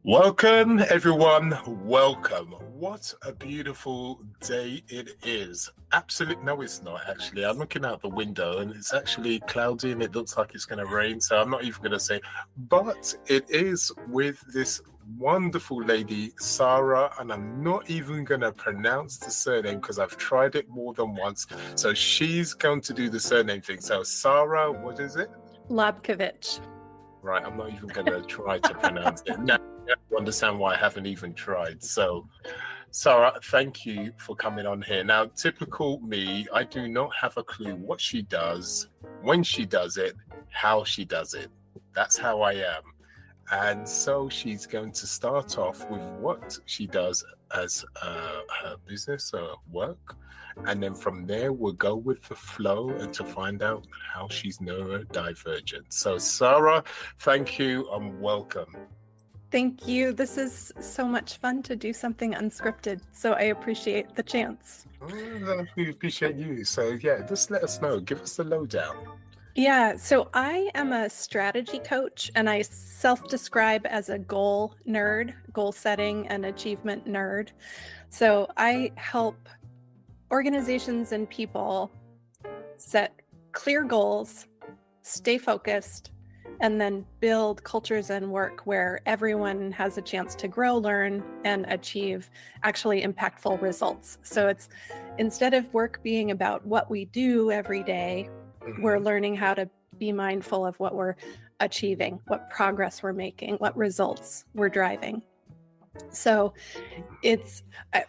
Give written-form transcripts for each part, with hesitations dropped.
Welcome, everyone. Welcome. What a beautiful day it is. Absolutely. No, it's not actually. I'm looking out the window and it's actually cloudy and it looks like it's going to rain. So I'm not even going to say, but it is with this wonderful lady, Sara, and I'm not even going to pronounce the surname because I've tried it more than once. So she's going to do the surname thing. So Sara, what is it? Lobkovich. Right. I'm not even going to try to pronounce it. Now you understand why I haven't even tried. So, Sara, thank you for coming on here. Now, typical me, I do not have a clue what she does, when she does it, how she does it. That's how I am. And so she's going to start off with what she does as her business or work. And then from there, we'll go with the flow and to find out how she's neurodivergent. So, Sara, thank you and welcome. Thank you. This is so much fun to do something unscripted, so I appreciate the chance. We appreciate you. So, yeah, just let us know. Give us the lowdown. Yeah, so I am a strategy coach, and I self-describe as a goal nerd, goal setting and achievement nerd. So I help organizations and people set clear goals, stay focused, and then build cultures and work where everyone has a chance to grow, learn, and achieve actually impactful results. So it's instead of work being about what we do every day, we're learning how to be mindful of what we're achieving, what progress we're making, what results we're driving. So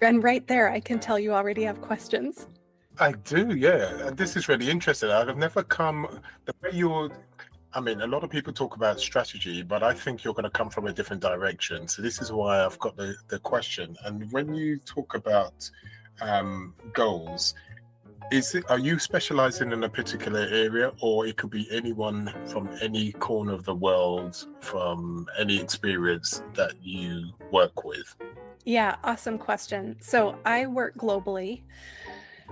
and right there, I can tell you already have questions. I do, yeah. And this is really interesting. I've never come the way a lot of people talk about strategy, but I think you're going to come from a different direction. So this is why I've got the question. And when you talk about goals, are you specializing in a particular area, or it could be anyone from any corner of the world, from any experience that you work with? Yeah, awesome question. So I work globally.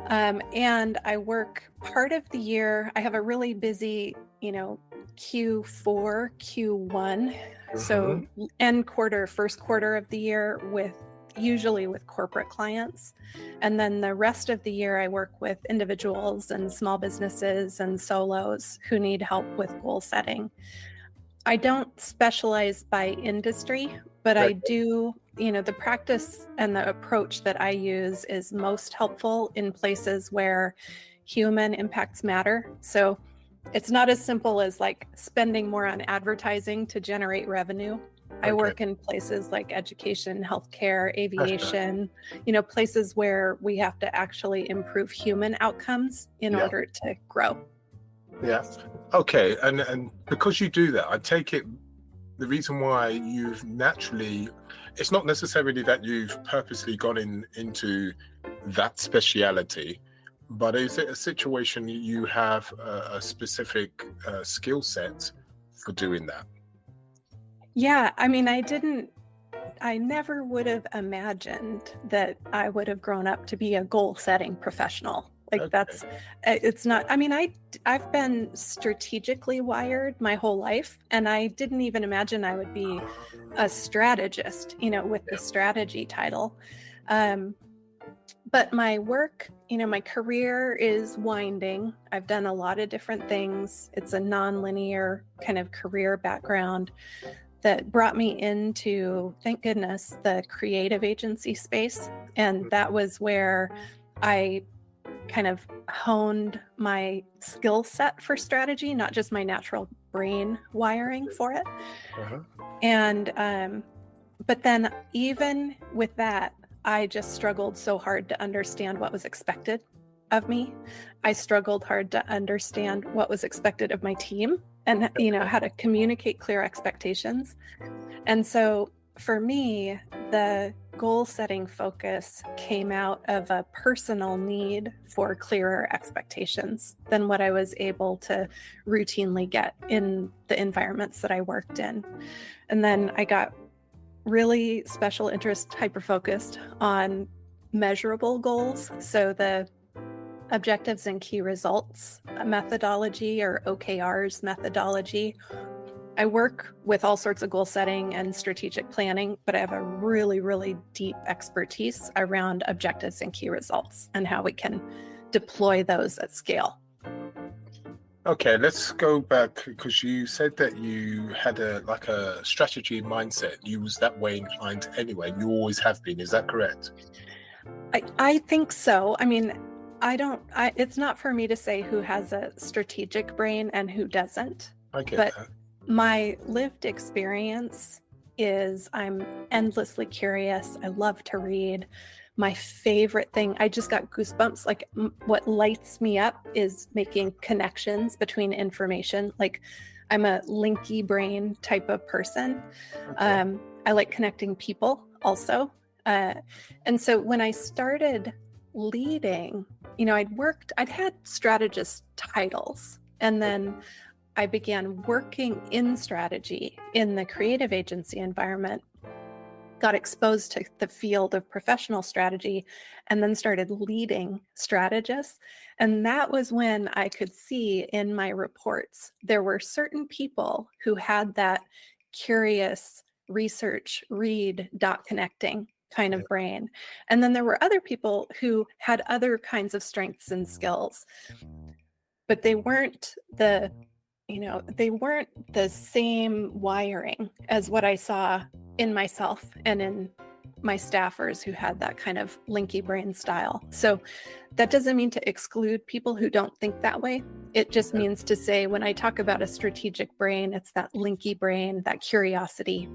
And I work part of the year. I have a really busy, Q4, Q1. So end quarter, first quarter of the year usually with corporate clients. And then the rest of the year, I work with individuals and small businesses and solos who need help with goal setting. I don't specialize by industry, but I do, the practice and the approach that I use is most helpful in places where human impacts matter. So it's not as simple as like spending more on advertising to generate revenue. I work in places like education, healthcare, aviation, places where we have to actually improve human outcomes in order to grow. Yeah. Okay. And because you do that, I take it the reason why you've naturally, it's not necessarily that you've purposely gone into that speciality, but is it a situation you have a specific skill set for doing that? Yeah. I never would have imagined that I would have grown up to be a goal setting professional. It's not, I've been strategically wired my whole life, and I didn't even imagine I would be a strategist, with the strategy title. But my work, my career is winding. I've done a lot of different things. It's a nonlinear kind of career background that brought me into, thank goodness, the creative agency space. And that was where I kind of honed my skill set for strategy, not just my natural brain wiring for it. And, but then even with that, I just struggled so hard to understand what was expected of me. I struggled hard to understand what was expected of my team and, how to communicate clear expectations. And so for me, the goal setting focus came out of a personal need for clearer expectations than what I was able to routinely get in the environments that I worked in. And then I got really special interest, hyper-focused on measurable goals. So the objectives and key results methodology, or OKRs methodology, I work with all sorts of goal setting and strategic planning, but I have a really, really deep expertise around objectives and key results and how we can deploy those at scale. Okay, let's go back, because you said that you had a strategy mindset. You was that way inclined anyway. You always have been. Is that correct? I think so. I mean, it's not for me to say who has a strategic brain and who doesn't. I get But that. my lived experience is I'm endlessly curious. I love to read. My favorite thing, I just got goosebumps. Like what lights me up is making connections between information. Like I'm a linky brain type of person. Okay. I like connecting people also. And so when I started leading, I'd had strategist titles, and then I began working in strategy in the creative agency environment, got exposed to the field of professional strategy, and then started leading strategists. And that was when I could see in my reports, there were certain people who had that curious research, read, dot connecting kind of brain. And then there were other people who had other kinds of strengths and skills, but they weren't the same wiring as what I saw in myself and in my staffers who had that kind of linky brain style. So that doesn't mean to exclude people who don't think that way. It just means to say, when I talk about a strategic brain, it's that linky brain, that curiosity.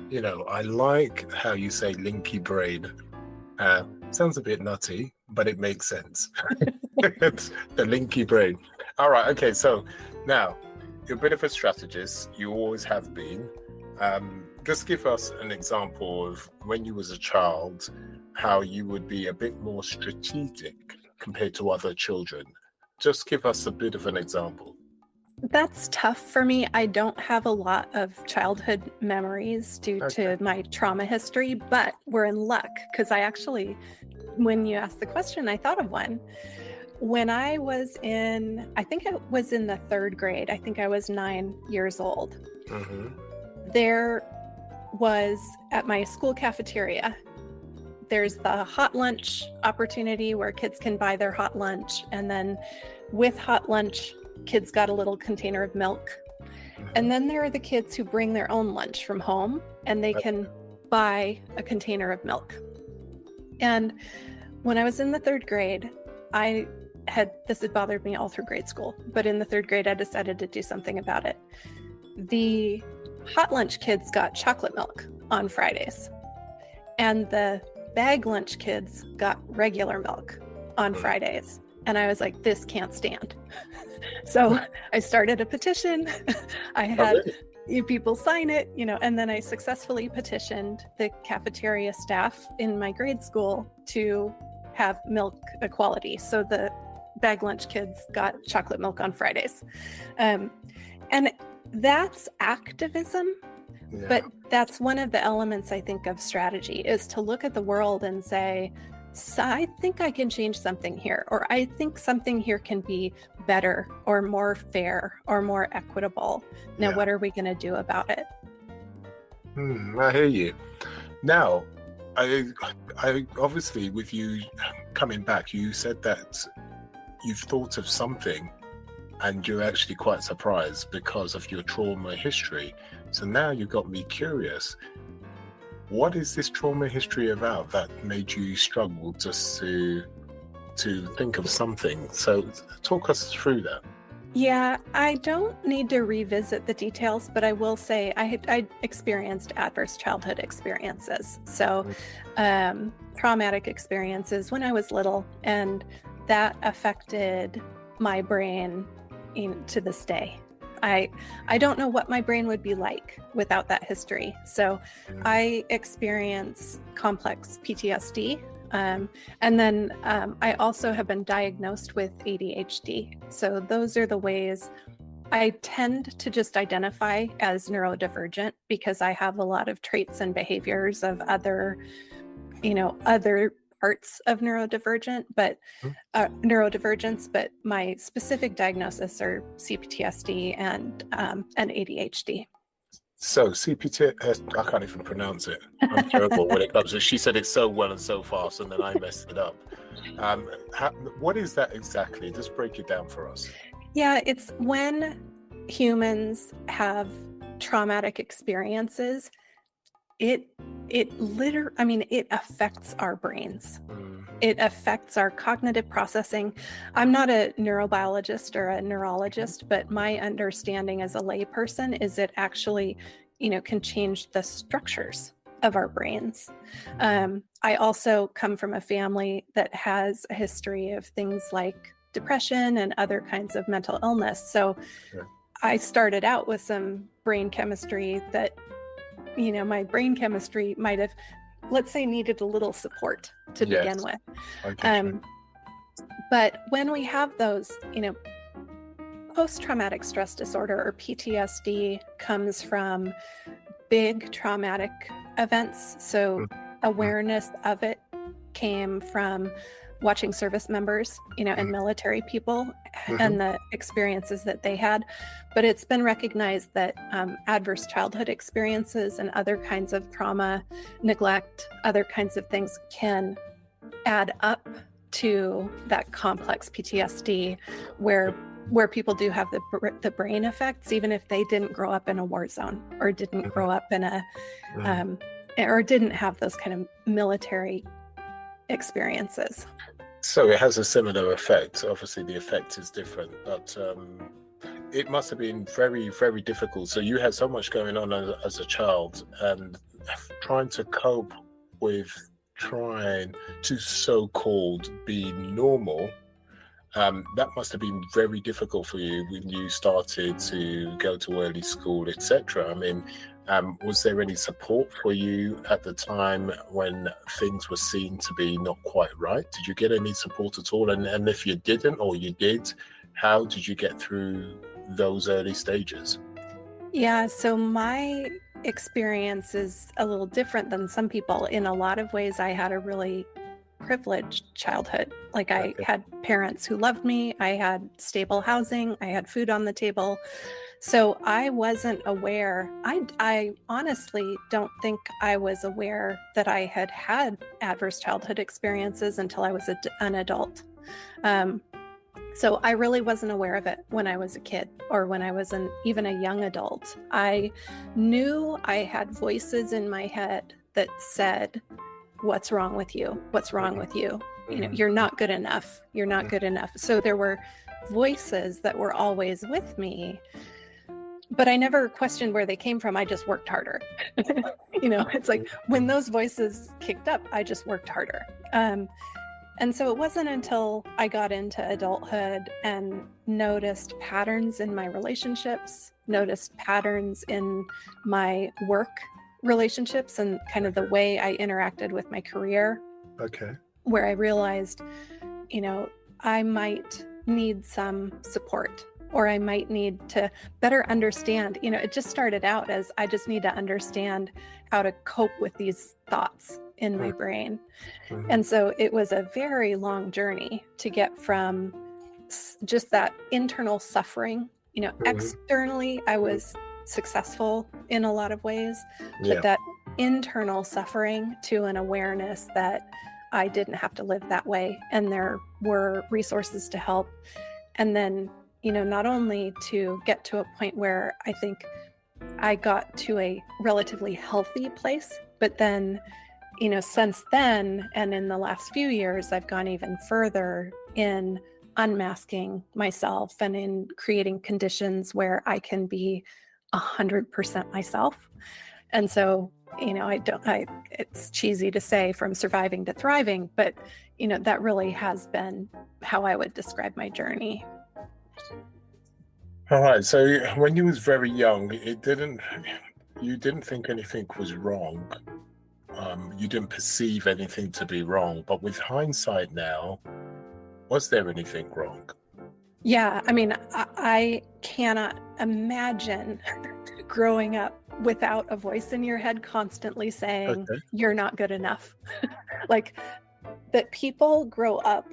I like how you say linky brain. Sounds a bit nutty, but it makes sense. It's the linky brain. All right. Okay. So now you're a bit of a strategist. You always have been. Just give us an example of when you was a child, how you would be a bit more strategic compared to other children. Just give us a bit of an example. That's tough for me. I don't have a lot of childhood memories due to my trauma history, but we're in luck because when you asked the question, I thought of one. When I was I think I was in the third grade. I think I was 9 years old. Mm-hmm. There was, at my school cafeteria, there's the hot lunch opportunity where kids can buy their hot lunch. And then with hot lunch, kids got a little container of milk. And then there are the kids who bring their own lunch from home and they can buy a container of milk. And when I was in the third grade, this had bothered me all through grade school, but in the third grade, I decided to do something about it. The hot lunch kids got chocolate milk on Fridays, and the bag lunch kids got regular milk on Fridays. And I was like, this can't stand. So I started a petition. I had people sign it, and then I successfully petitioned the cafeteria staff in my grade school to have milk equality. So the bag lunch kids got chocolate milk on Fridays. And that's activism, but that's one of the elements, I think, of strategy, is to look at the world and say, so I think I can change something here, or I think something here can be better or more fair or more equitable. Now, what are we going to do about it? I hear you. Now, I obviously, with you coming back, you said that you've thought of something and you're actually quite surprised because of your trauma history. So now you got me curious. What is this trauma history about that made you struggle just to think of something? So talk us through that. Yeah, I don't need to revisit the details, but I will say I experienced adverse childhood experiences. So traumatic experiences when I was little, and that affected my brain to this day. I don't know what my brain would be like without that history. So I experience complex PTSD. And then I also have been diagnosed with ADHD. So those are the ways I tend to just identify as neurodivergent, because I have a lot of traits and behaviors of other parts of neurodivergence, but my specific diagnosis are CPTSD and ADHD. So CPT, I can't even pronounce it. I'm terrible when it comes to. She said it so well and so fast, and then I messed it up. What is that exactly? Just break it down for us. Yeah, it's when humans have traumatic experiences. It affects our brains. It affects our cognitive processing. I'm not a neurobiologist or a neurologist, but my understanding as a layperson is it actually, can change the structures of our brains. I also come from a family that has a history of things like depression and other kinds of mental illness. So I started out with some brain chemistry that, my brain chemistry might have, let's say, needed a little support to begin with. But when we have those, post-traumatic stress disorder or PTSD comes from big traumatic events. So awareness of it came from watching service members, and military people and the experiences that they had. But it's been recognized that adverse childhood experiences and other kinds of trauma, neglect, other kinds of things can add up to that complex PTSD where people do have the brain effects, even if they didn't grow up in a war zone or didn't grow up in or didn't have those kind of military experiences. So it has a similar effect. Obviously the effect is different, but it must have been very, very difficult. So you had so much going on as a child, and trying to cope with trying to so-called be normal. That must have been very difficult for you when you started to go to early school, etc. I mean, was there any support for you at the time when things were seen to be not quite right? Did you get any support at all? And if you didn't, or you did, how did you get through those early stages? Yeah, so my experience is a little different than some people. In a lot of ways, I had a really privileged childhood. Like I had parents who loved me, I had stable housing, I had food on the table. So I wasn't aware. I honestly don't think I was aware that I had adverse childhood experiences until I was an adult. So I really wasn't aware of it when I was a kid or when I was even a young adult. I knew I had voices in my head that said, "What's wrong with you? What's wrong with you? You're not good enough. You're not good enough." So there were voices that were always with me, but I never questioned where they came from. I just worked harder. It's like when those voices kicked up, I just worked harder. And so it wasn't until I got into adulthood and noticed patterns in my relationships, noticed patterns in my work relationships and kind of the way I interacted with my career, where I realized, I might need some support, or I might need to better understand. It just started out as I just need to understand how to cope with these thoughts in my brain. And so it was a very long journey to get from just that internal suffering. Externally, I was successful in a lot of ways, but that internal suffering to an awareness that I didn't have to live that way, and there were resources to help. And then, not only to get to a point where I think I got to a relatively healthy place, but then, since then, and in the last few years, I've gone even further in unmasking myself and in creating conditions where I can be 100% myself. And so, it's cheesy to say from surviving to thriving, but, that really has been how I would describe my journey. All right. So when you was very young, you didn't think anything was wrong. You didn't perceive anything to be wrong. But with hindsight now, was there anything wrong? Yeah. I mean, I cannot imagine growing up without a voice in your head constantly saying, "You're not good enough." Like, that people grow up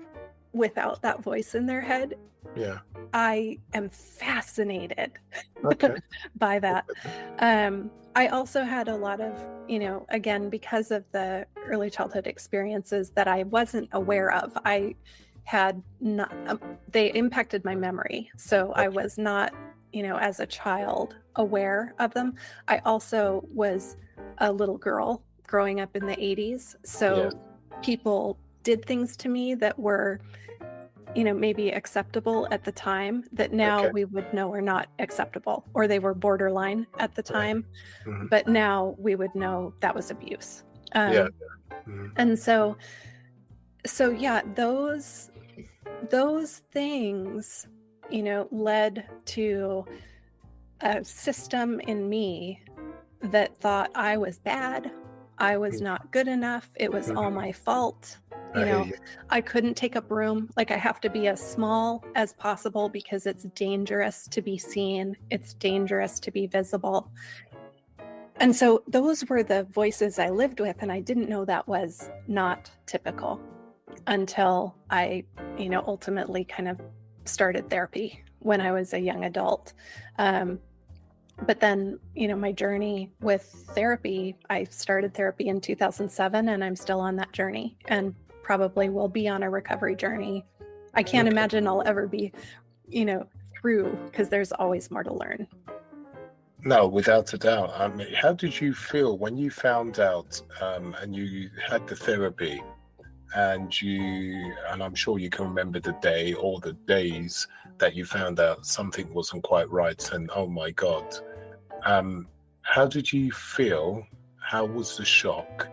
without that voice in their head. Yeah. I am fascinated Okay. by that. I also had a lot of, again, because of the early childhood experiences that I wasn't aware of, I had not, they impacted my memory. So I was not, as a child aware of them. I also was a little girl growing up in the 80s. So people did things to me that were, maybe acceptable at the time that now we would know are not acceptable, or they were borderline at the time. Mm-hmm. But now we would know that was abuse. Mm-hmm. And so yeah, those things, led to a system in me that thought I was bad. I was not good enough. It was all my fault. I couldn't take up room. Like, I have to be as small as possible because it's dangerous to be seen. It's dangerous to be visible. And so those were the voices I lived with. And I didn't know that was not typical until I, ultimately kind of started therapy when I was a young adult. But then, my journey with therapy, I started therapy in 2007, and I'm still on that journey, and probably will be on a recovery journey. I can't imagine I'll ever be, through, because there's always more to learn. No, without a doubt. I mean, how did you feel when you found out and you had the therapy, and I'm sure you can remember the day or the days that you found out something wasn't quite right, and oh my God, how did you feel? How was the shock?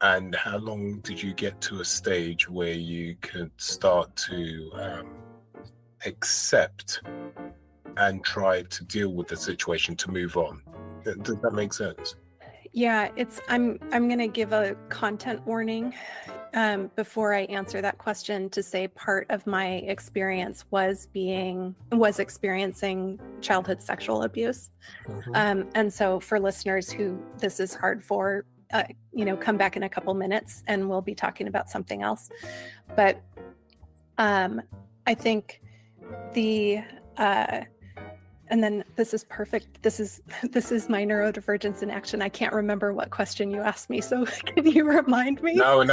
And how long did you get to a stage where you could start to accept and try to deal with the situation to move on? Does that make sense? Yeah, I'm going to give a content warning before I answer that question, to say part of my experience was experiencing childhood sexual abuse. And so for listeners who this is hard for, come back in a couple minutes and we'll be talking about something else. But I think and then this is perfect. This is my neurodivergence in action. I can't remember what question you asked me, so can you remind me? No.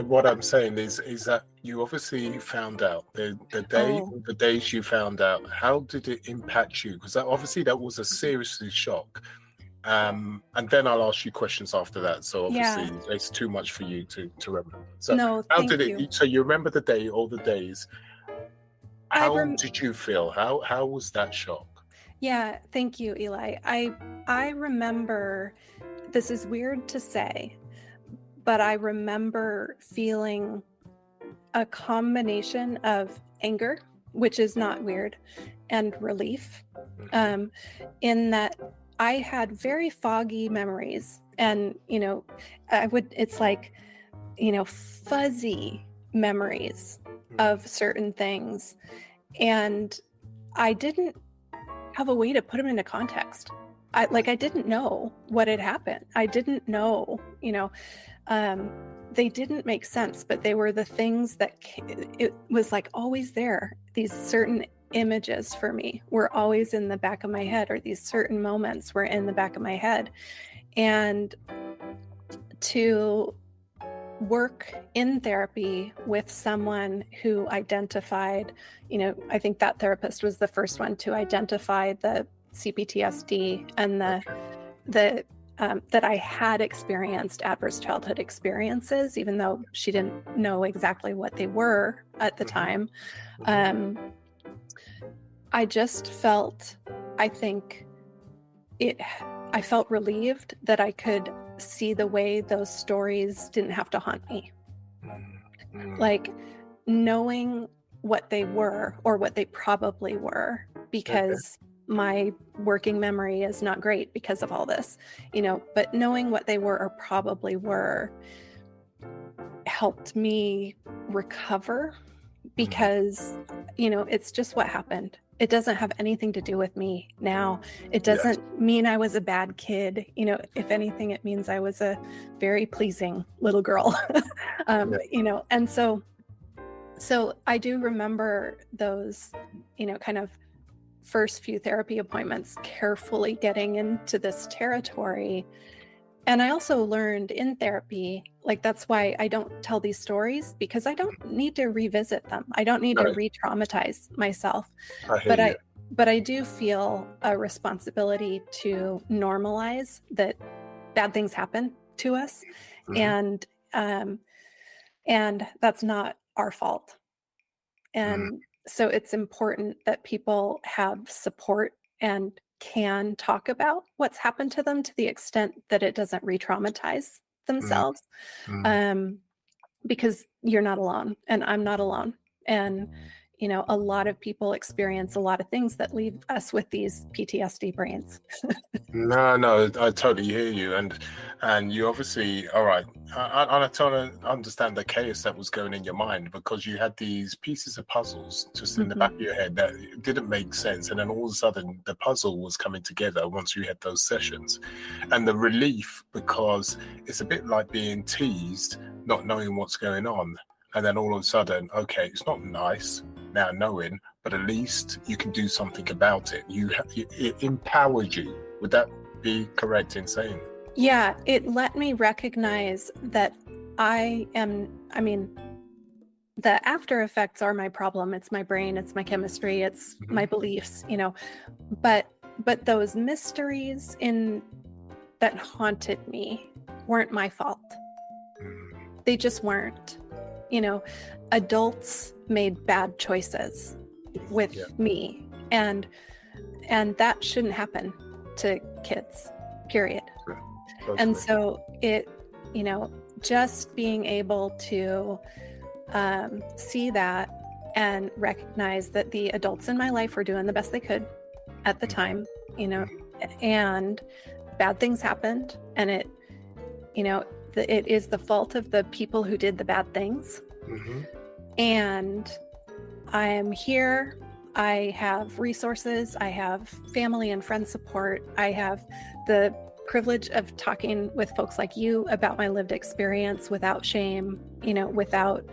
What I'm saying is that you obviously found out the days you found out. How did it impact you? Because obviously that was a serious shock. And then I'll ask you questions after that. So obviously it's too much for you to remember. So no, how did it? So you remember the day or the days? How did you feel? How was that shock? Yeah, thank you, Eli. I remember, this is weird to say, but I remember feeling a combination of anger, which is not weird, and relief, in that I had very foggy memories. And, it's like, fuzzy memories of certain things. And I didn't have a way to put them into context. I didn't know what had happened. I didn't know, they didn't make sense, but they were the things that it was like always there. These certain images for me were always in the back of my head, or these certain moments were in the back of my head. And to work in therapy with someone who identified, I think that therapist was the first one to identify the CPTSD and that I had experienced adverse childhood experiences, even though she didn't know exactly what they were at the time. I just felt, I felt relieved that I could see the way those stories didn't have to haunt me. Like, knowing what they were, or what they probably were, because my working memory is not great because of all this, but knowing what they were or probably were helped me recover, because, it's just what happened. it doesn't have anything to do with me now. It doesn't mean I was a bad kid. You know, if anything, it means I was a very pleasing little girl. You know, and so I do remember those, you know, kind of first few therapy appointments, carefully getting into this territory. And I also learned in therapy, like, that's why I don't tell these stories, because I don't need to revisit them. I don't need to re-traumatize myself. But I do feel a responsibility to normalize that bad things happen to us. And that's not our fault. And so it's important that people have support and can talk about what's happened to them to the extent that it doesn't re-traumatize themselves. Because you're not alone, and I'm not alone. And, you know, a lot of people experience a lot of things that leave us with these PTSD brains. No, I totally hear you. And you obviously, all right, I totally understand the chaos that was going in your mind, because you had these pieces of puzzles just in the back of your head that didn't make sense. And then all of a sudden the puzzle was coming together once you had those sessions. And the relief, because it's a bit like being teased, not knowing what's going on. And then all of a sudden, okay, it's not nice now knowing, but at least you can do something about it. It empowers you. Would that be correct in saying? Yeah, it let me recognize that the after effects are my problem. It's my brain, it's my chemistry, it's my beliefs, you know, but those mysteries that haunted me weren't my fault. They just weren't. You know, adults made bad choices with me, and that shouldn't happen to kids, period. And so it, you know, just being able to see that and recognize that the adults in my life were doing the best they could at the time, you know, and bad things happened, and it, you know, it is the fault of the people who did the bad things. And I am here. I have resources. I have family and friend support. I have the privilege of talking with folks like you about my lived experience without shame, you know, without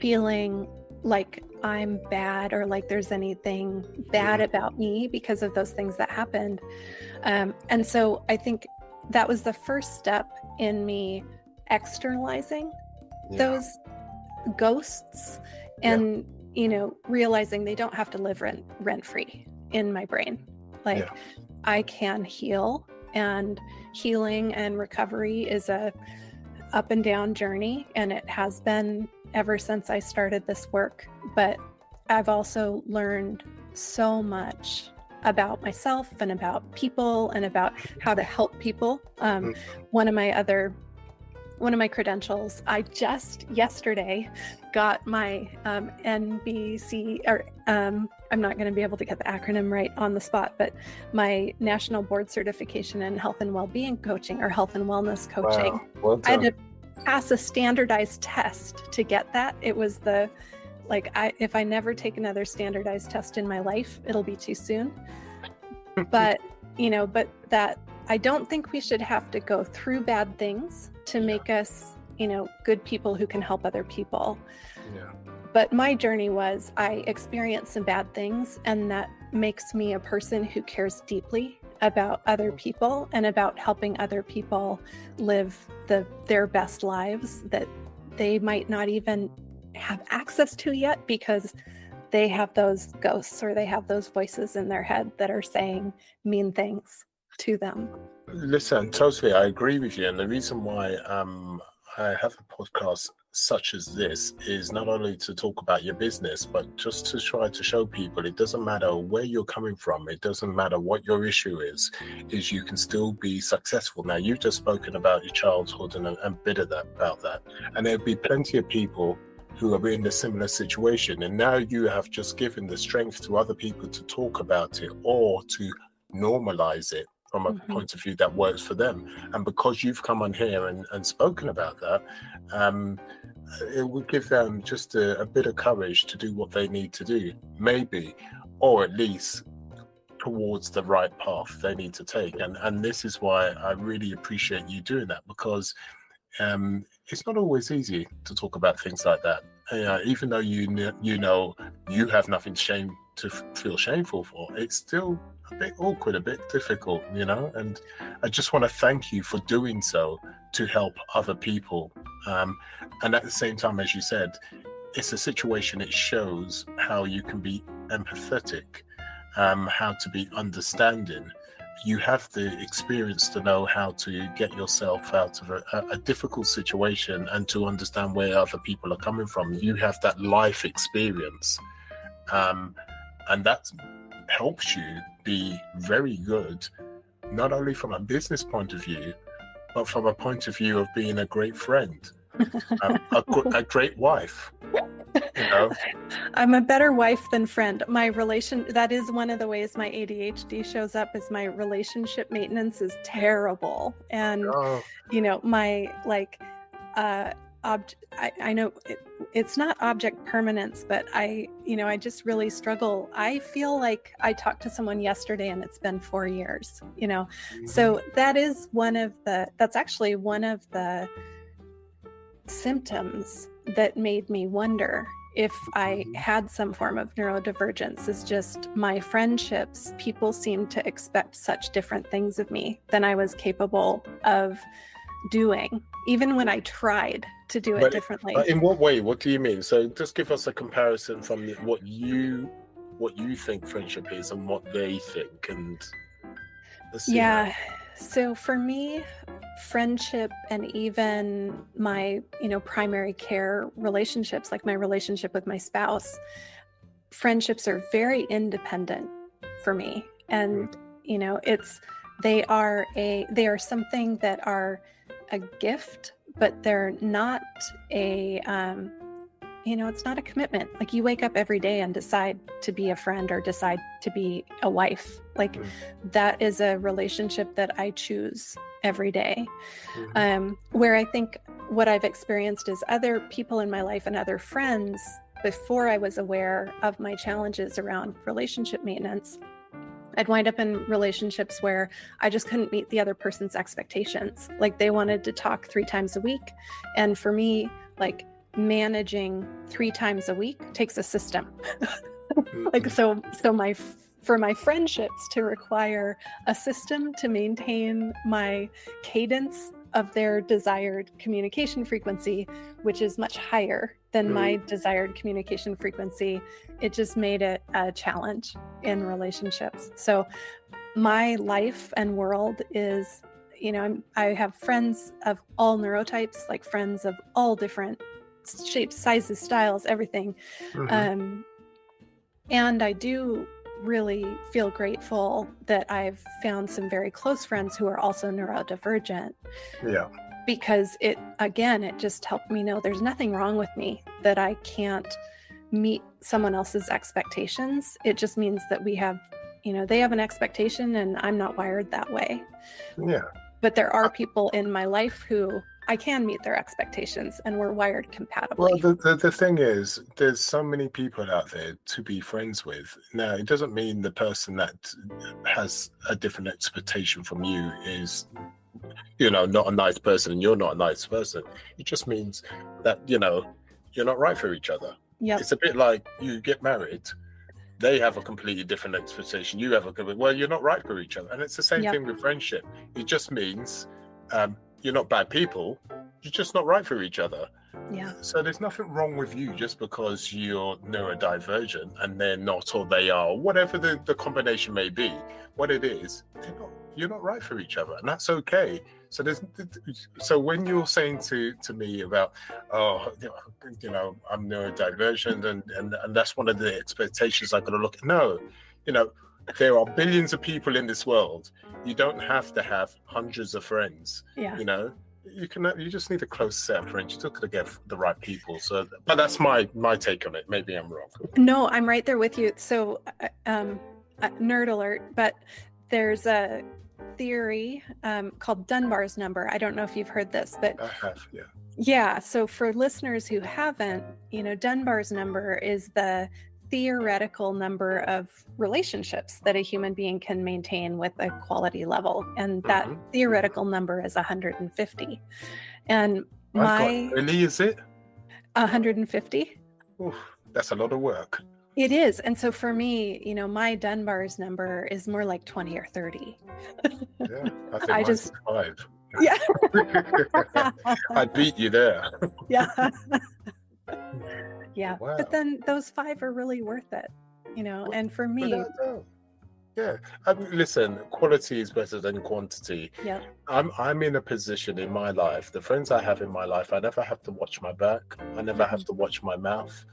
feeling like I'm bad or like there's anything bad about me because of those things that happened. And so I think that was the first step in me externalizing those ghosts and, you know, realizing they don't have to live rent free in my brain. Like I can heal, and healing and recovery is a up and down journey. And it has been ever since I started this work. But I've also learned so much about myself and about people and about how to help people. One of my credentials, I just yesterday got my NBC, or I'm not going to be able to get the acronym right on the spot, but my National Board Certification in Health and Wellbeing Coaching, or Health and Wellness Coaching. Wow. Well I had to pass a standardized test to get that. It was if I never take another standardized test in my life, it'll be too soon. But, you know, that I don't think we should have to go through bad things to make us, you know, good people who can help other people. But my journey was, I experienced some bad things, and that makes me a person who cares deeply about other people and about helping other people live their best lives that they might not even have access to yet, because they have those ghosts or they have those voices in their head that are saying mean things to them. Listen, totally, I agree with you. And the reason why I have a podcast such as this is not only to talk about your business, but just to try to show people it doesn't matter where you're coming from. It doesn't matter what your issue is you can still be successful. Now, you've just spoken about your childhood and a bit of that about that. And there'll be plenty of people who are in a similar situation. And now you have just given the strength to other people to talk about it or to normalize it from a point of view that works for them. And because you've come on here and spoken about that, it will give them just a bit of courage to do what they need to do, maybe, or at least towards the right path they need to take. And this is why I really appreciate you doing that, because it's not always easy to talk about things like that. Even though you know you have nothing to feel shameful for, it's still a bit awkward, a bit difficult, and I just want to thank you for doing so to help other people. And at the same time, as you said, it's a situation, it shows how you can be empathetic, how to be understanding. You have the experience to know how to get yourself out of a difficult situation and to understand where other people are coming from. You have that life experience, and that helps you be very good, not only from a business point of view, but from a point of view of being a great friend, a great wife. I'm a better wife than friend. That is one of the ways my ADHD shows up, is my relationship maintenance is terrible. And, my I know it's not object permanence, but I just really struggle. I feel like I talked to someone yesterday and it's been 4 years, so that's actually one of the symptoms that made me wonder if I had some form of neurodivergence. Is just my friendships, people seem to expect such different things of me than I was capable of doing, even when I tried to do it differently. In what way? What do you mean? So just give us a comparison from what you think friendship is and what they think, and let's see. Yeah. So for me, friendship and even my, primary care relationships, like my relationship with my spouse, friendships are very independent for me. And, they are something that are a gift, but they're not it's not a commitment. Like, you wake up every day and decide to be a friend or decide to be a wife. Like, that is a relationship that I choose every day. Where I think what I've experienced is other people in my life and other friends, before I was aware of my challenges around relationship maintenance, I'd wind up in relationships where I just couldn't meet the other person's expectations. Like, they wanted to talk 3 times a week. And for me, like, managing 3 times a week takes a system. For my friendships to require a system to maintain my cadence of their desired communication frequency, which is much higher than my desired communication frequency, it just made it a challenge in relationships. So my life and world is, I have friends of all neurotypes, like friends of all different shapes, sizes, styles, everything. And I do really feel grateful that I've found some very close friends who are also neurodivergent. Yeah. Because it just helped me know there's nothing wrong with me, that I can't meet someone else's expectations. It just means that we have, they have an expectation and I'm not wired that way. Yeah. But there are people in my life who I can meet their expectations and we're wired compatibly. Well, the thing is, there's so many people out there to be friends with. Now, it doesn't mean the person that has a different expectation from you is, not a nice person and you're not a nice person. It just means that, you're not right for each other. Yep. It's a bit like you get married. They have a completely different expectation. You have you're not right for each other. And it's the same thing with friendship. It just means you're not bad people. You're just not right for each other. Yeah. So there's nothing wrong with you just because you're neurodivergent and they're not, or they are, or whatever the combination may be. What it is, you're not right for each other, and that's okay. So when you're saying to me about, I'm neurodivergent and that's one of the expectations I got to look at. No, there are billions of people in this world. You don't have to have hundreds of friends. Yeah. You just need a close set of friends. You just got to get the right people. So, but that's my take on it. Maybe I'm wrong. No, I'm right there with you. So, nerd alert, but there's a theory called Dunbar's number. I don't know if you've heard this, but I have, yeah. Yeah. So for listeners who haven't, Dunbar's number is the theoretical number of relationships that a human being can maintain with a quality level. And that theoretical number is 150. And really, is it? 150. Oof, that's a lot of work. It is. And so for me, my Dunbar's number is more like 20 or 30. Yeah, I think mine's 5. Yeah. I beat you there. Yeah. Yeah. Wow. But then those 5 are really worth it, and for me. Yeah. Listen, quality is better than quantity. Yeah. I'm in a position in my life, the friends I have in my life, I never have to watch my back. I never have to watch my mouth.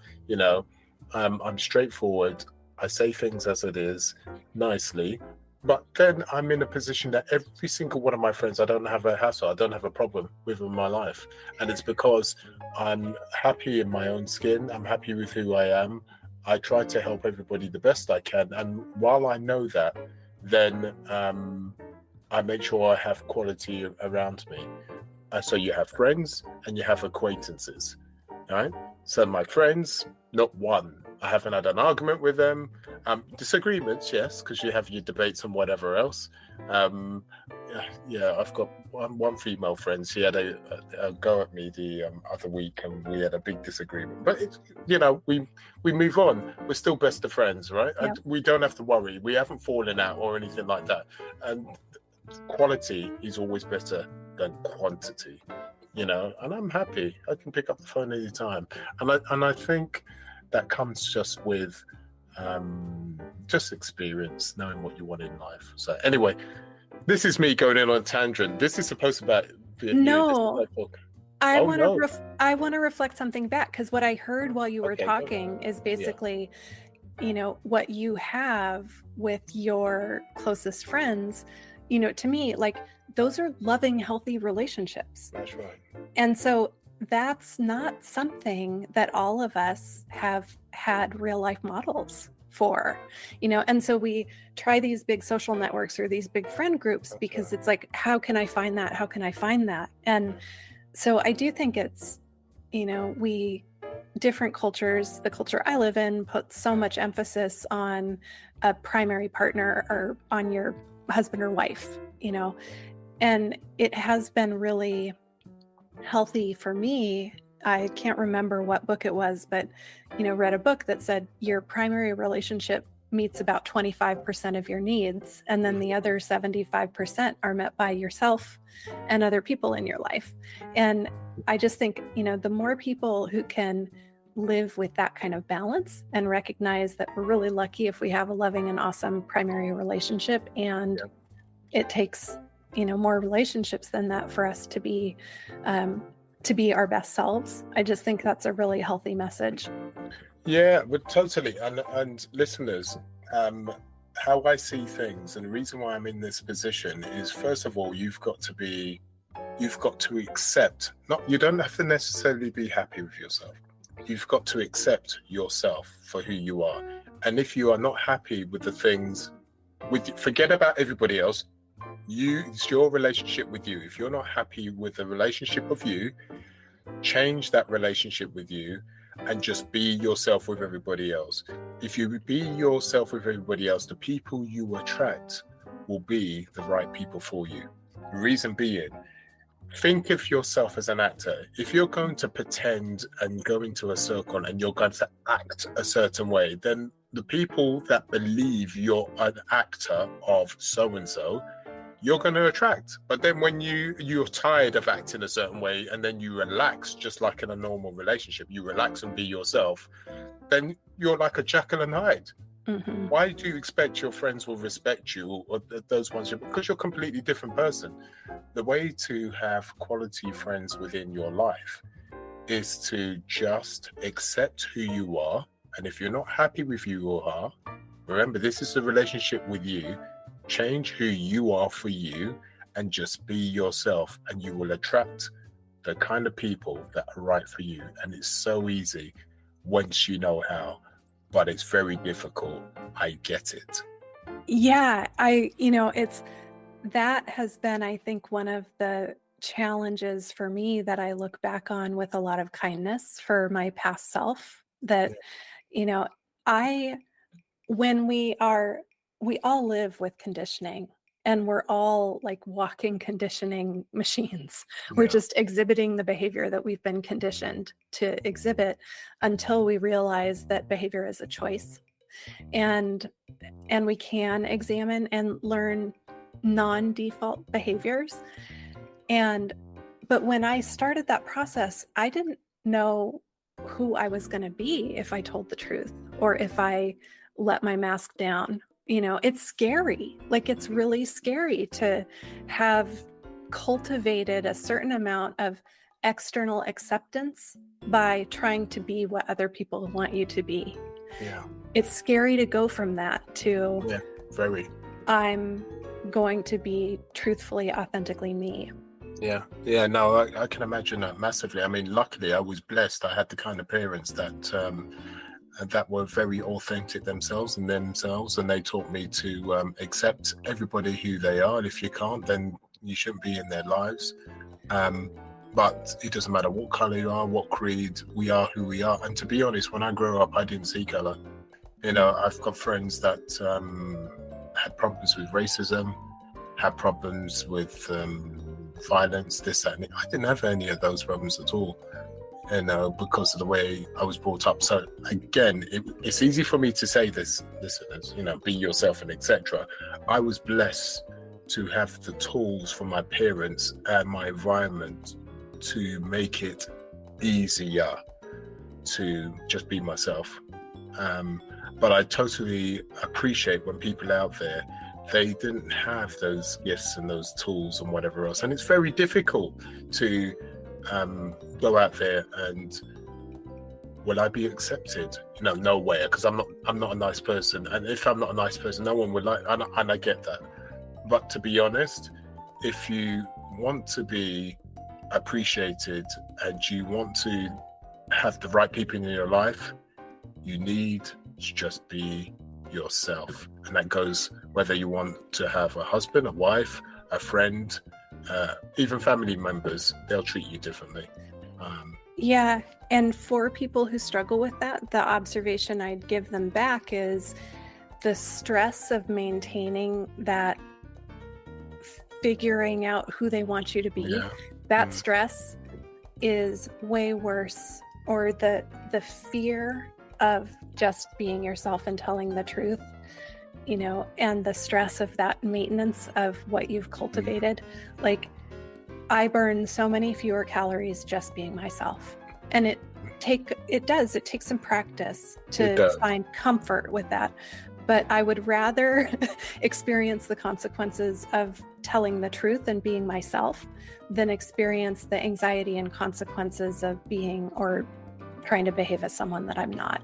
I'm straightforward. I say things as it is, nicely. But then I'm in a position that every single one of my friends, I don't have a hassle, I don't have a problem with in my life. And it's because I'm happy in my own skin. I'm happy with who I am. I try to help everybody the best I can. And while I know that, then I make sure I have quality around me. So you have friends and you have acquaintances, right? So my friends, not one. I haven't had an argument with them. Disagreements, yes, because you have your debates and whatever else. I've got one female friend. She had a go at me the other week, and we had a big disagreement. But we move on. We're still best of friends, right? Yeah. We don't have to worry. We haven't fallen out or anything like that. And quality is always better than quantity. And I'm happy. I can pick up the phone any time, and I think that comes just with just experience, knowing what you want in life. So anyway, this is me going in on a tangent. This is supposed to be no. I want to reflect something back, because what I heard while you were talking is basically, what you have with your closest friends. To me, like, those are loving, healthy relationships. That's right. And so that's not something that all of us have had real life models for, and so we try these big social networks or these big friend groups because it's like, how can I find that? How can I find that? And so I do think it's, different cultures, the culture I live in, put so much emphasis on a primary partner or on your husband or wife, and it has been really healthy for me. I can't remember what book it was, but read a book that said your primary relationship meets about 25% of your needs, and then the other 75% are met by yourself and other people in your life. And I just think, the more people who can live with that kind of balance and recognize that we're really lucky if we have a loving and awesome primary relationship, and it takes more relationships than that for us to be our best selves. I just think that's a really healthy message. Yeah, but totally. And listeners, how I see things, and the reason why I'm in this position is, first of all, you've got to accept. You don't have to necessarily be happy with yourself. You've got to accept yourself for who you are. And if you are not happy with the things, forget about everybody else. It's your relationship with you. If you're not happy with the relationship of you, change that relationship with you and just be yourself with everybody else. If you be yourself with everybody else, the people you attract will be the right people for you. Reason being, think of yourself as an actor. If you're going to pretend and go into a circle and you're going to act a certain way, then the people that believe you're an actor of so-and-so, you're going to attract. But then when you're tired of acting a certain way and then you relax, just like in a normal relationship, you relax and be yourself, then you're like a Jekyll and Hyde. Mm-hmm. Why do you expect your friends will respect you, or those ones? Because you're a completely different person. The way to have quality friends within your life is to just accept who you are. And if you're not happy with who you are, remember, this is a relationship with you. Change who you are for you and just be yourself, and you will attract the kind of people that are right for you. And it's so easy once you know how, but it's very difficult. I get it. Yeah, that has been, I think, one of the challenges for me that I look back on with a lot of kindness for my past self. That, you know, when we all live with conditioning, and we're all like walking conditioning machines. We're just exhibiting the behavior that we've been conditioned to exhibit until we realize that behavior is a choice. And we can examine and learn non-default behaviors. But when I started that process, I didn't know who I was going to be if I told the truth or if I let my mask down. It's scary. Like, it's really scary to have cultivated a certain amount of external acceptance by trying to be what other people want you to be. Yeah. It's scary to go from that to, very. I'm going to be truthfully, authentically me. Yeah, no, I can imagine that massively. I mean, luckily I was blessed. I had the kind of parents that were very authentic themselves, and they taught me to accept everybody who they are, and if you can't, then you shouldn't be in their lives. But it doesn't matter what color you are, what creed, we are who we are. And to be honest, when I grew up, I didn't see color. I've got friends that had problems with racism, had problems with violence, this, that, and I didn't have any of those problems at all, because of the way I was brought up. So again, it's easy for me to say this, be yourself and etc. I was blessed to have the tools from my parents and my environment to make it easier to just be myself. But I totally appreciate when people out there, they didn't have those gifts and those tools and whatever else. And it's very difficult to go out there and, will I be accepted? No way, because I'm not a nice person. And if I'm not a nice person, no one would like, and I get that. But to be honest, if you want to be appreciated and you want to have the right people in your life, you need to just be yourself. And that goes whether you want to have a husband, a wife, a friend, even family members, they'll treat you differently. Yeah. And for people who struggle with that, the observation I'd give them back is the stress of maintaining that, figuring out who they want you to be. That stress is way worse, or the fear of just being yourself and telling the truth, and the stress of that maintenance of what you've cultivated. Like, I burn so many fewer calories just being myself. And it takes some practice to find comfort with that. But I would rather experience the consequences of telling the truth and being myself than experience the anxiety and consequences of being or trying to behave as someone that I'm not.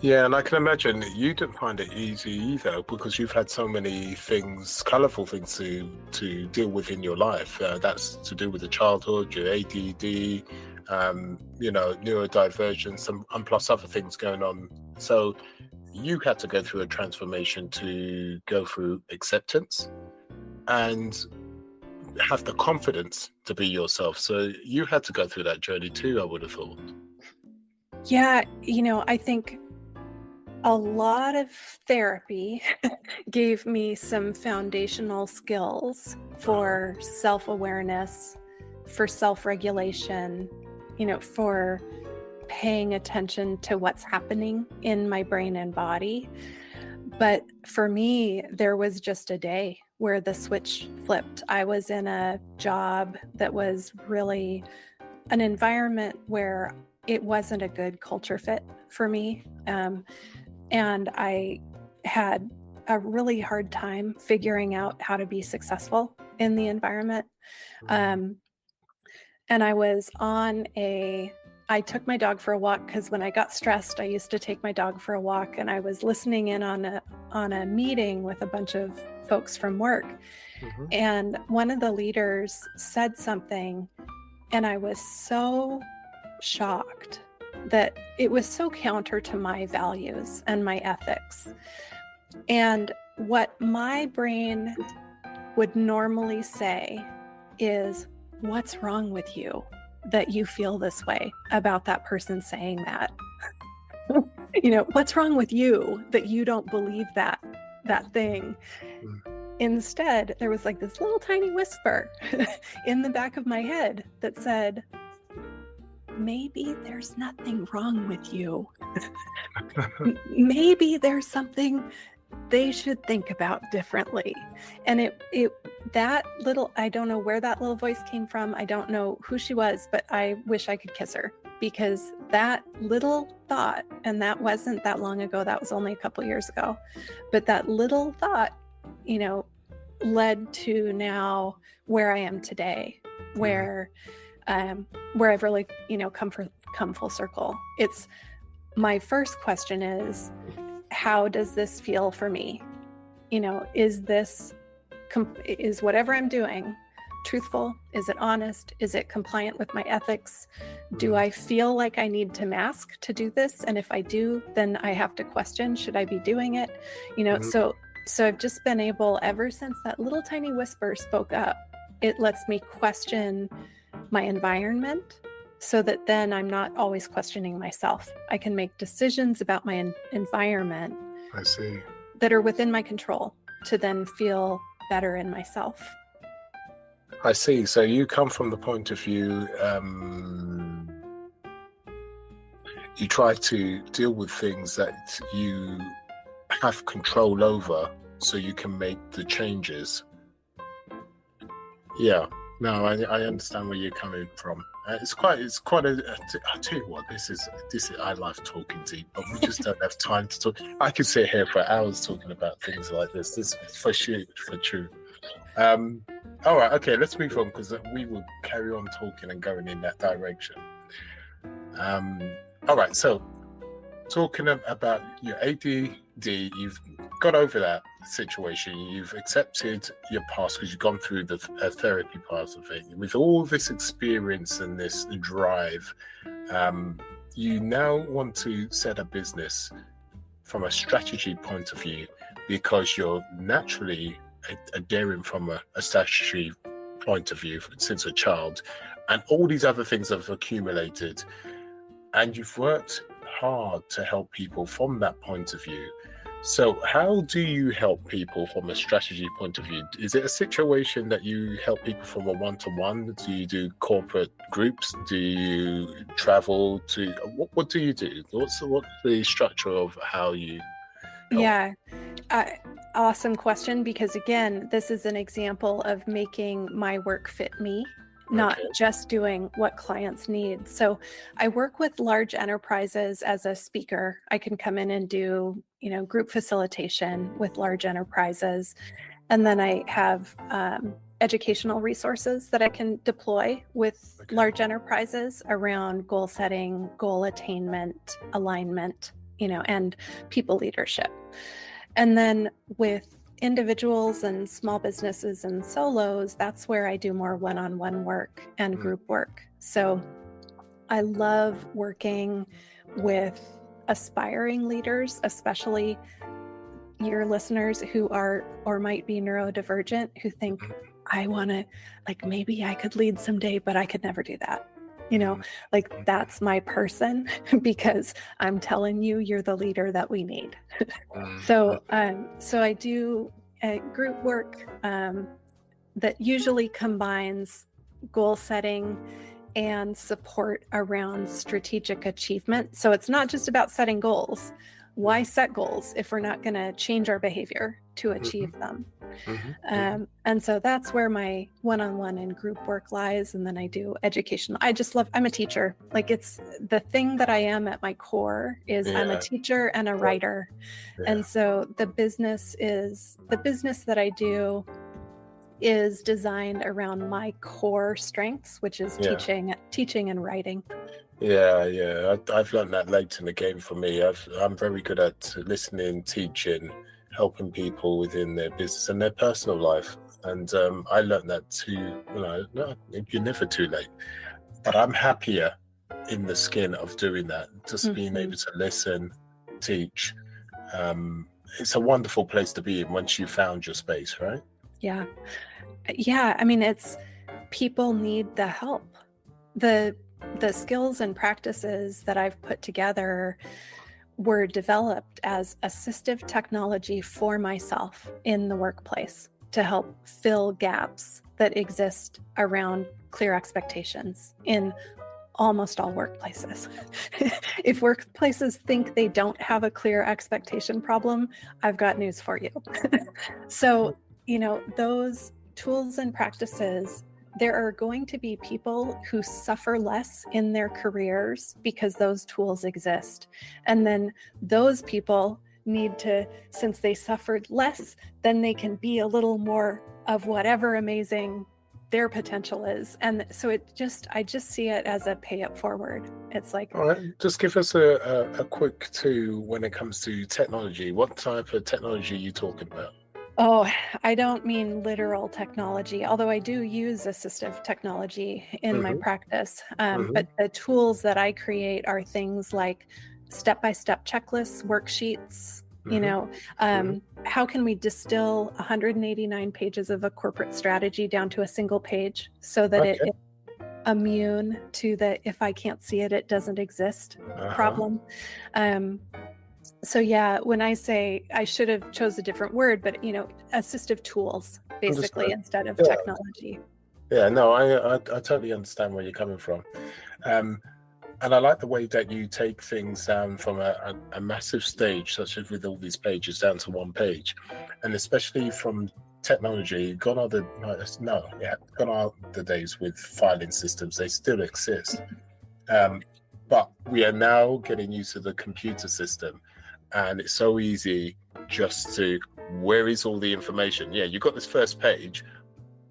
Yeah, and I can imagine you didn't find it easy either, because you've had so many things, colourful things to deal with in your life. That's to do with the childhood, your ADD, neurodivergence, and plus other things going on. So you had to go through a transformation to go through acceptance and have the confidence to be yourself. So you had to go through that journey too, I would have thought. Yeah, I think a lot of therapy gave me some foundational skills for self-awareness, for self-regulation, for paying attention to what's happening in my brain and body. But for me, there was just a day where the switch flipped. I was in a job that was really an environment where it wasn't a good culture fit for me. And I had a really hard time figuring out how to be successful in the environment. And I was I took my dog for a walk, because when I got stressed, I used to take my dog for a walk, and I was listening in on a meeting with a bunch of folks from work. Mm-hmm. And one of the leaders said something, and I was so shocked that it was so counter to my values and my ethics. And what my brain would normally say is, what's wrong with you that you feel this way about that person saying that? What's wrong with you that you don't believe that thing? Instead, there was like this little tiny whisper in the back of my head that said, maybe there's nothing wrong with you. Maybe there's something they should think about differently. And I don't know where that little voice came from. I don't know who she was, but I wish I could kiss her, because that little thought, and that wasn't that long ago, that was only a couple years ago, but that little thought, led to now where I am today, where I've really, come full circle. It's my first question is, how does this feel for me? Is whatever I'm doing truthful? Is it honest? Is it compliant with my ethics? Do I feel like I need to mask to do this? And if I do, then I have to question, should I be doing it? So I've just been able, ever since that little tiny whisper spoke up, it lets me question my environment, so that then I'm not always questioning myself. I can make decisions about my environment, I see, that are within my control, to then feel better in myself. I see. So you come from the point of view, you try to deal with things that you have control over, so you can make the changes. Yeah, no, I understand where you're coming from. It's quite a. I tell you what, this is. I love talking deep, but we just don't have time to talk. I could sit here for hours talking about things like this. This is for true. All right, okay, let's move on, because we will carry on talking and going in that direction. All right, so talking about your ADD, you've got over that situation, you've accepted your past because you've gone through the therapy part of it. With all this experience and this drive, you now want to set a business from a strategy point of view, because you're naturally adhering from a strategy point of view since a child, and all these other things have accumulated, and you've worked hard to help people from that point of view. So how do you help people from a strategy point of view? Is it a situation that you help people from a one-to-one? Do you do corporate groups? Do you travel to, what do you do? What's the structure of how you help? Yeah, awesome question, because again, this is an example of making my work fit me, not just doing what clients need. So I work with large enterprises as a speaker. I can come in and do, group facilitation with large enterprises. And then I have educational resources that I can deploy with large enterprises around goal setting, goal attainment, alignment, and people leadership. And then with individuals and small businesses and solos, that's where I do more one-on-one work and group work. So I love working with aspiring leaders, especially your listeners who are or might be neurodivergent, who think, I want to, maybe I could lead someday, but I could never do that. That's my person, because I'm telling you, you're the leader that we need. So I do group work that usually combines goal setting and support around strategic achievement. So it's not just about setting goals. Why set goals if we're not going to change our behavior to achieve them? And so that's where my one-on-one and group work lies. And then I do educational. I'm a teacher. It's the thing that I am at my core is I'm a teacher and a writer. And so the business that I do is designed around my core strengths, which is teaching and writing. I've learned that late in the game for me. I'm very good at listening, teaching, helping people within their business and their personal life. And I learned that too. You're never too late. But I'm happier in the skin of doing that, just being able to listen, teach. It's a wonderful place to be in once you've found your space, right? Yeah. I mean, people need the help. The skills and practices that I've put together were developed as assistive technology for myself in the workplace to help fill gaps that exist around clear expectations in almost all workplaces. If workplaces think they don't have a clear expectation problem, I've got news for you. So, those tools and practices, there are going to be people who suffer less in their careers because those tools exist. And then those people need to, since they suffered less, then they can be a little more of whatever amazing their potential is. And so I just see it as a pay it forward. It's like, all right, just give us a quick two when it comes to technology. What type of technology are you talking about? Oh, I don't mean literal technology, although I do use assistive technology in my practice. But the tools that I create are things like step-by-step checklists, worksheets. How can we distill 189 pages of a corporate strategy down to a single page so that it is immune to the if I can't see it, it doesn't exist problem. So yeah, when I say, I should have chose a different word, but assistive tools basically instead of technology. Yeah, no, I totally understand where you're coming from. And I like the way that you take things down from a massive stage, such as with all these pages, down to one page. And especially from technology, gone are the days with filing systems. They still exist. But we are now getting used to the computer system. And it's so easy just to, where is all the information? Yeah, you got this first page,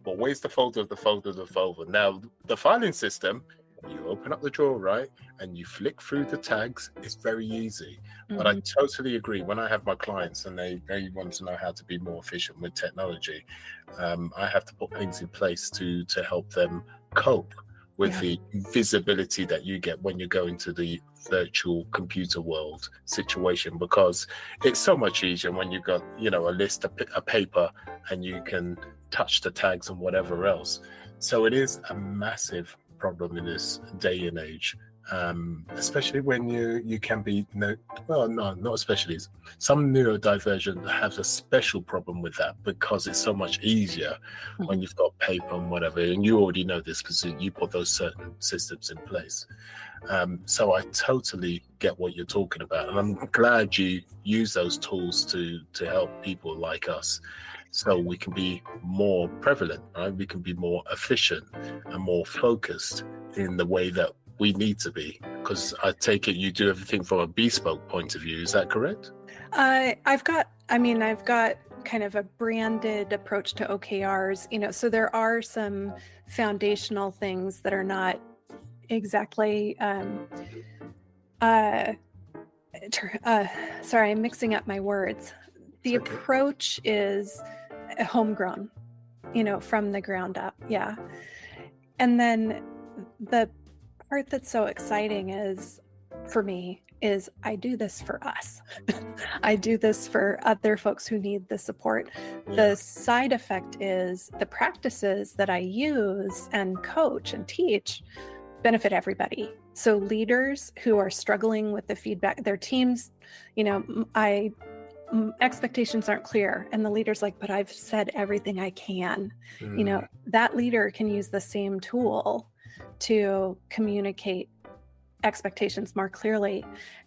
but where's the folder of the folder of the folder? Now, the filing system, you open up the drawer, right? And you flick through the tags. It's very easy. But I totally agree. When I have my clients and they want to know how to be more efficient with technology, I have to put things in place to help them cope with the visibility that you get when you go into the virtual computer world situation, because it's so much easier when you've got, a list, a paper, and you can touch the tags and whatever else. So it is a massive problem in this day and age, especially when you can be, not especially. Some neurodivergent have a special problem with that because it's so much easier when you've got paper and whatever, and you already know this because you put those certain systems in place. So I totally get what you're talking about, and I'm glad you use those tools to help people like us, so we can be more prevalent, right? We can be more efficient and more focused in the way that we need to be. Because I take it you do everything from a bespoke point of view. Is that correct? I've got kind of a branded approach to OKRs, so there are some foundational things that are not exactly, sorry, I'm mixing up my words. The approach is homegrown, from the ground up. Yeah. And then the part that's so exciting is, for me, is I do this for us. I do this for other folks who need the support. The side effect is the practices that I use and coach and teach benefit everybody. So leaders who are struggling with the feedback, their teams, expectations aren't clear, and the leader's like, but I've said everything I can. That leader can use the same tool to communicate expectations more clearly.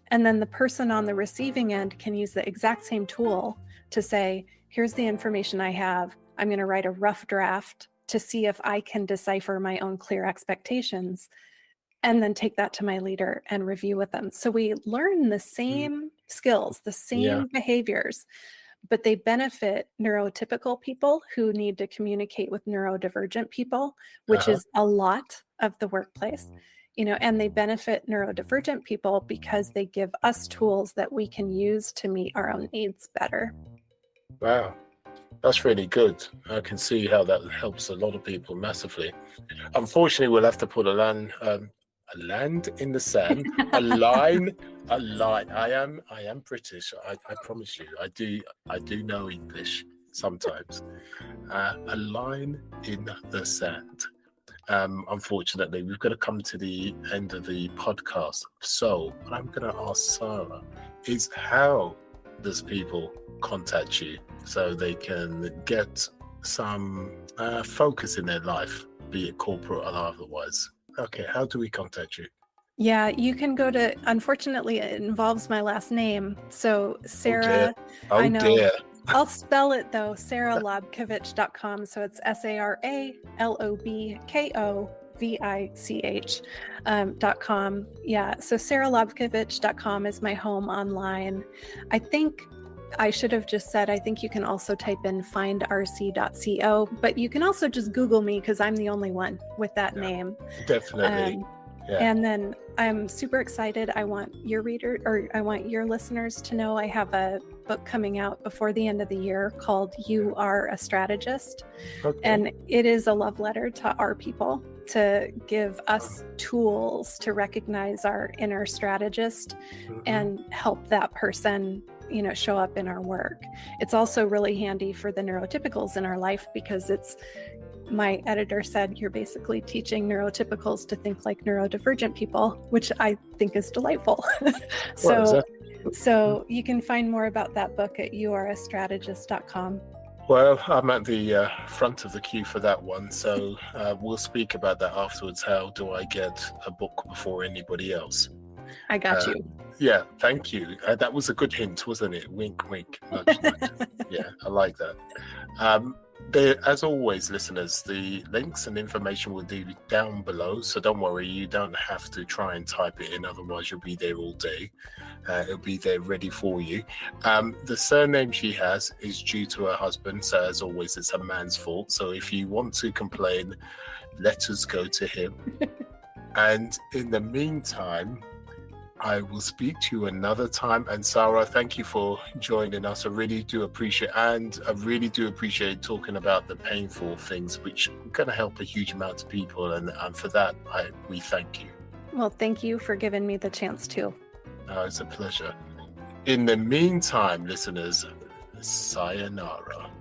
And then the person on the receiving end can use the exact same tool to say, here's the information I have. I'm going to write a rough draft to see if I can decipher my own clear expectations, and then take that to my leader and review with them. So we learn the same skills, the same behaviors, but they benefit neurotypical people who need to communicate with neurodivergent people, which is a lot of the workplace, and they benefit neurodivergent people because they give us tools that we can use to meet our own needs better. Wow. That's really good. I can see how that helps a lot of people massively. Unfortunately, we'll have to put a land in the sand, a line. I am British. I promise you. I do know English sometimes. A line in the sand. unfortunately, we've got to come to the end of the podcast. So what I'm going to ask Sara is, how does people contact you so they can get some focus in their life, be it corporate or otherwise? Okay, how do we contact you? Yeah, you can go to, unfortunately, it involves my last name. So Sara, I know. Dear. I'll spell it though, saralobkovich.com. So it's SARALOBKOVICH.com. Yeah, so saralobkovich.com is my home online. I think I should have just said, I think you can also type in findrc.co, but you can also just Google me because I'm the only one with that name. Definitely. And then I'm super excited. I want your listeners to know I have a book coming out before the end of the year called You Are a Strategist. Okay. And it is a love letter to our people, to give us tools to recognize our inner strategist and help that person, show up in our work. It's also really handy for the neurotypicals in our life because my editor said, you're basically teaching neurotypicals to think like neurodivergent people, which I think is delightful. So you can find more about that book at yourastrategist.com. Well, I'm at the front of the queue for that one, so we'll speak about that afterwards. How do I get a book before anybody else? I got you. Yeah, thank you. That was a good hint, wasn't it? Wink, wink, nudge, nudge. Yeah, I like that. As always, listeners, the links and information will be down below, so don't worry, you don't have to try and type it in, otherwise you'll be there all day. It'll be there ready for you. The surname she has is due to her husband, so as always, it's a man's fault. So if you want to complain, let us go to him. And in the meantime, I will speak to you another time. And Sara, thank you for joining us. I really do appreciate talking about the painful things, which are going to help a huge amount of people. And for that, we thank you. Well, thank you for giving me the chance to. It's a pleasure. In the meantime, listeners, sayonara.